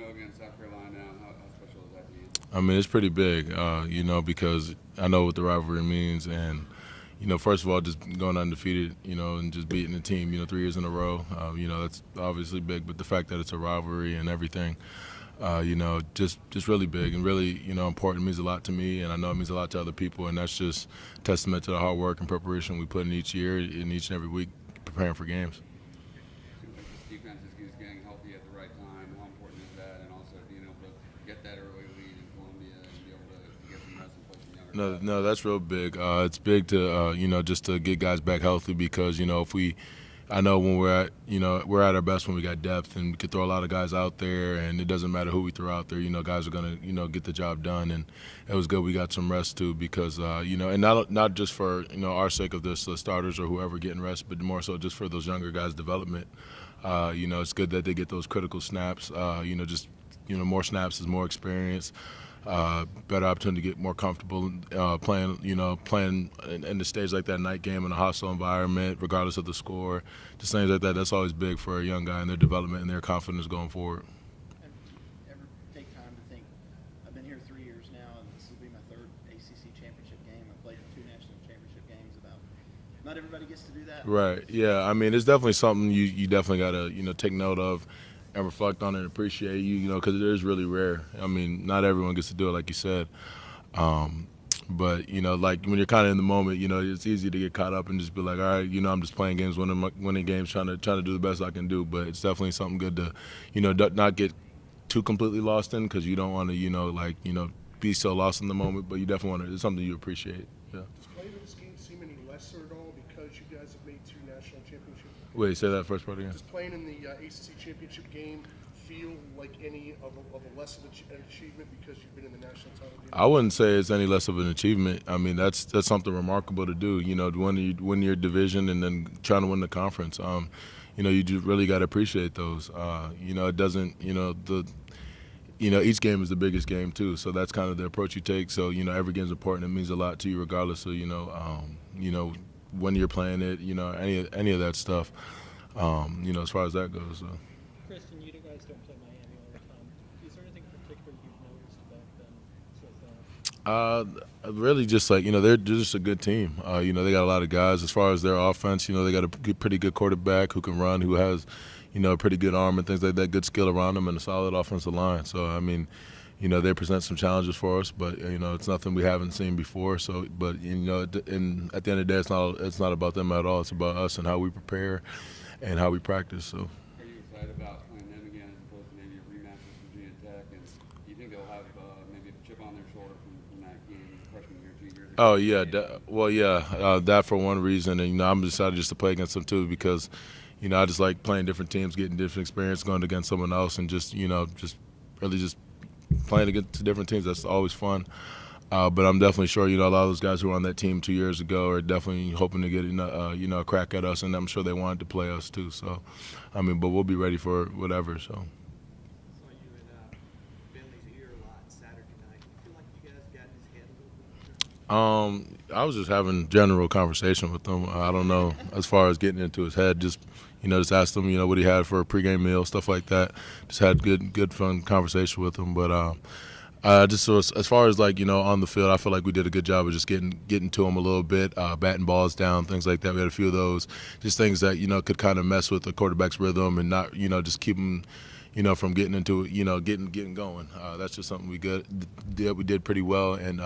3-0 against South Carolina. How special is that to you? I mean, it's pretty big, because I know what the rivalry means. And, first of all, just going undefeated, and just beating the team, 3 years in a row, that's obviously big. But the fact that it's a rivalry and everything, just really big and really, important, means a lot to me. And I know it means a lot to other people. And that's just testament to the hard work and preparation we put in each year, in each and every week, preparing for games. Seems like this defense is getting healthy at the right time. How important is that? And also being able to get that early lead in Columbia and be able to get some rest and play some younger No, guys. no, that's real big. It's big to just to get guys back healthy because if we, I know when we're at our best when we got depth and we could throw a lot of guys out there and it doesn't matter who we throw out there. Guys are gonna get the job done, and it was good we got some rest too because and not just for our sake of this, the starters or whoever getting rest, but more so just for those younger guys' development. It's good that they get those critical snaps. More snaps is more experience. Better opportunity to get more comfortable playing in the stage like that night game in a hostile environment, regardless of the score. Just things like that. That's always big for a young guy and their development and their confidence going forward. And ever take time to think, I've been here 3 years now, and this will be my third ACC championship game. I've played in 2 national championship games. About not everybody gets to do that. Right. Yeah. I mean, it's definitely something you definitely got to take note of and reflect on and appreciate because it is really rare. I mean, not everyone gets to do it, like you said. But like when you're kind of in the moment, it's easy to get caught up and just be like, all right, I'm just playing games, winning games, trying to do the best I can do. But it's definitely something good to, not get too completely lost in because you don't want to, be so lost in the moment. But you definitely want to. It's something you appreciate. Yeah. Does playing in this game seem any lesser at all because you guys have made 2 national championships? Wait, say that first part again. Does playing in the ACC championship game feel like any of a less of an achievement because you've been in the national title game? I wouldn't say it's any less of an achievement. I mean, that's something remarkable to do. To win your division and then trying to win the conference. You just really got to appreciate those. It doesn't. Each game is the biggest game too. So that's kind of the approach you take. So every game's important. It means a lot to you, regardless of when you're playing it. Any of that stuff. As far as that goes. So. Kristen, you guys don't play Miami all the time. Is there anything particular you've noticed about them so far? Really just like, they're just a good team. They got a lot of guys. As far as their offense, they got a pretty good quarterback who can run, who has, a pretty good arm and things like that, good skill around them and a solid offensive line. So, I mean, they present some challenges for us, but, it's nothing we haven't seen before. So, but, and at the end of the day, it's not about them at all. It's about us and how we prepare and how we practice. So. Are you excited about playing them again as opposed to maybe a rematch with Virginia Tech? And do you think they'll have maybe a chip on their shoulder from that game freshman year 2 years ago? Oh yeah, that for one reason, and I'm excited just to play against them too because, I just like playing different teams, getting different experience, going against someone else, and just just really just playing against different teams. That's always fun. But I'm definitely sure a lot of those guys who were on that team 2 years ago are definitely hoping to get a crack at us, and I'm sure they wanted to play us too. So, I mean, but we'll be ready for whatever. So. Saw you in Bentley's ear a lot Saturday night. You feel like you guys got in his head a little bit? I was just having general conversation with him. I don't know as far as getting into his head. Just just asked him what he had for a pregame meal, stuff like that. Just had good fun conversation with him. But just so as far as on the field, I feel like we did a good job of just getting to him a little bit, batting balls down, things like that. We had a few of those, just things that could kind of mess with the quarterback's rhythm and not just keep him from getting into getting going. That's just something we did pretty well, and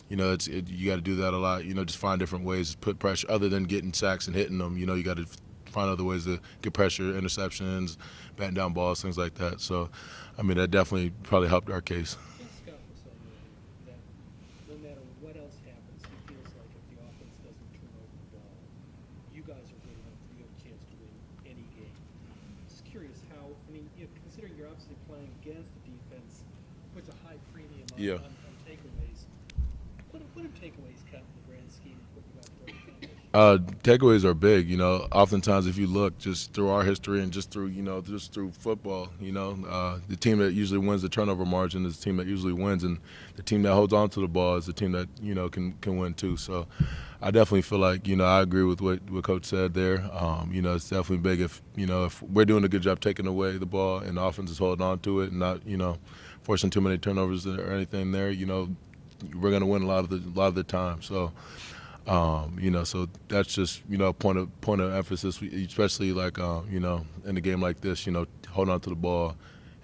you got to do that a lot. Just find different ways to put pressure other than getting sacks and hitting them. You got to find other ways to get pressure, interceptions, batting down balls, things like that. So, I mean, that definitely probably helped our case. Scott was saying that no matter what else happens, he feels like if the offense doesn't turn over the ball, you guys are good enough that you have a chance to win any game. Just curious how, considering you're obviously playing against the defense, puts a high premium on, Yeah. on takeaways. What do takeaways count in the grand scheme of what you guys are accomplished? Takeaways are big. Oftentimes if you look just through our history and just through football, the team that usually wins the turnover margin is the team that usually wins, and the team that holds on to the ball is the team that can win too. So I definitely feel like I agree with what Coach said there. It's definitely big if we're doing a good job taking away the ball and the offense is holding on to it and not forcing too many turnovers or anything there. We're going to win a lot of the time. So. So that's just a point of emphasis, especially like in a game like this. Holding on to the ball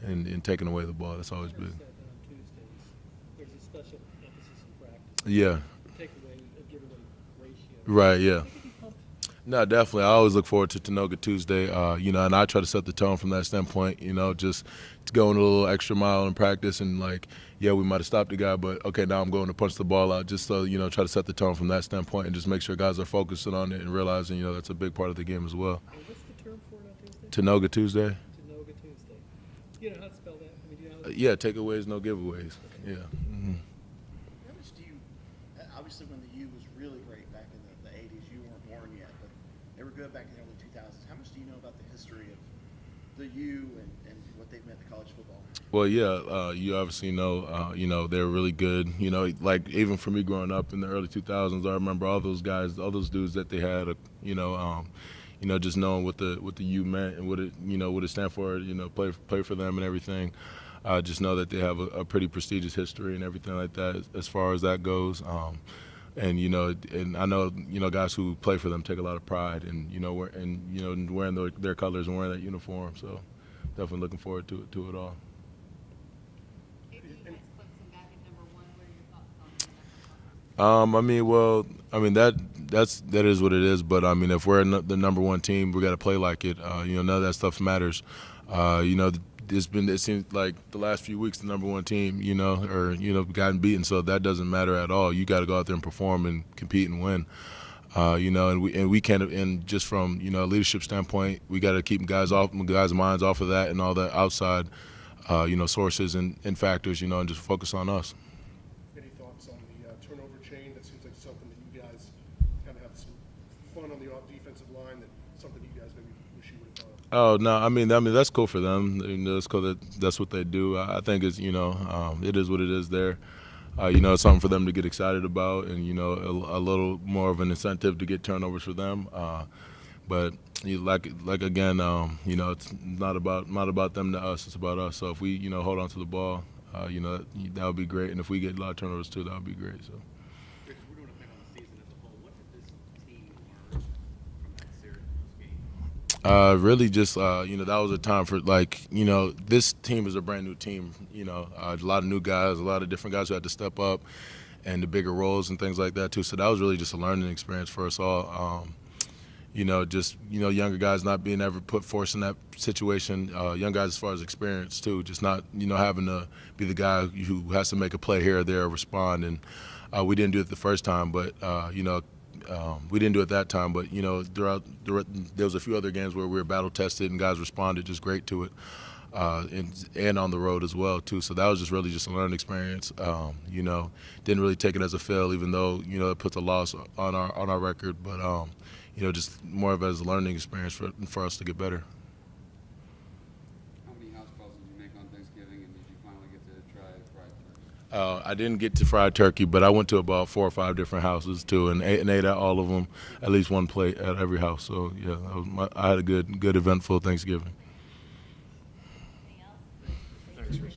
and taking away the ball. That's always big. Said that on Tuesdays, there's a special emphasis in practice. Yeah. Takeaway, giveaway ratio. Right. Yeah. I think he pumped. No, definitely. I always look forward to Tanoga Tuesday. And I try to set the tone from that standpoint. Just going a little extra mile in practice and we might have stopped the guy, but okay, now I'm going to punch the ball out. Just so try to set the tone from that standpoint and just make sure guys are focusing on it and realizing that's a big part of the game as well. And what's the term for it on Tuesday? Tanoga Tuesday. Tanoga Tuesday. You know how to spell that? I mean, do you know how to Yeah, takeaways, no giveaways. Yeah. Mm-hmm. How much do you, obviously when the U was really great back in the 80s, you weren't born yet, but they were good back in the early 2000s. How much do you know about the history of the U and what they've meant to college football? Well, yeah, you obviously know, they're really good. Like even for me growing up in the early 2000s, I remember all those guys, all those dudes that they had, just knowing what the U meant and what it stand for, play for them and everything. Just know that they have a pretty prestigious history and everything like that as far as that goes. And I know guys who play for them take a lot of pride in wearing their colors and wearing that uniform. So definitely looking forward to it all. If you guys Clemson back at number one, what are your thoughts on that? That is what it is. But if we're the number one team, we got to play like it. None of that stuff matters. It seems like the last few weeks the number one team, gotten beaten. So that doesn't matter at all. You got to go out there and perform and compete and win. And we can't. And just from a leadership standpoint, we got to keep guys' minds off of that and all the outside, sources and factors, and just focus on us. Any thoughts on the turnover chain? That seems like something that you guys kind of have some fun on the defensive line. That something you guys maybe wish you would have thought of. Oh no, I mean that's cool for them. That's cool that's what they do. I think it's it is what it is there. It's something for them to get excited about, and a little more of an incentive to get turnovers for them. But again, it's not about them to us. It's about us. So if we hold on to the ball, that would be great. And if we get a lot of turnovers too, that would be great. So. Rich, we're doing a thing on the season as a whole. What did this team learn from that Syracuse game? Really just, that was a time for this team is a brand new team, a lot of new guys, a lot of different guys who had to step up and the bigger roles and things like that too. So that was really just a learning experience for us all. Younger guys not being ever put force in that situation, young guys as far as experience too, just not, having to be the guy who has to make a play here or there or respond. And we didn't do it the first time, but, we didn't do it that time, but throughout there was a few other games where we were battle tested and guys responded just great to it, and on the road as well too. So that was just really just a learning experience. Didn't really take it as a fail, even though it puts a loss on our record, but just more of it as a learning experience for us to get better. How many house calls did you make on Thanksgiving, and did you finally get to try fried turkey? I didn't get to fried turkey, but I went to about 4 or 5 different houses too, and ate at all of them, at least one plate at every house. So yeah, I had a good eventful Thanksgiving. Anything else?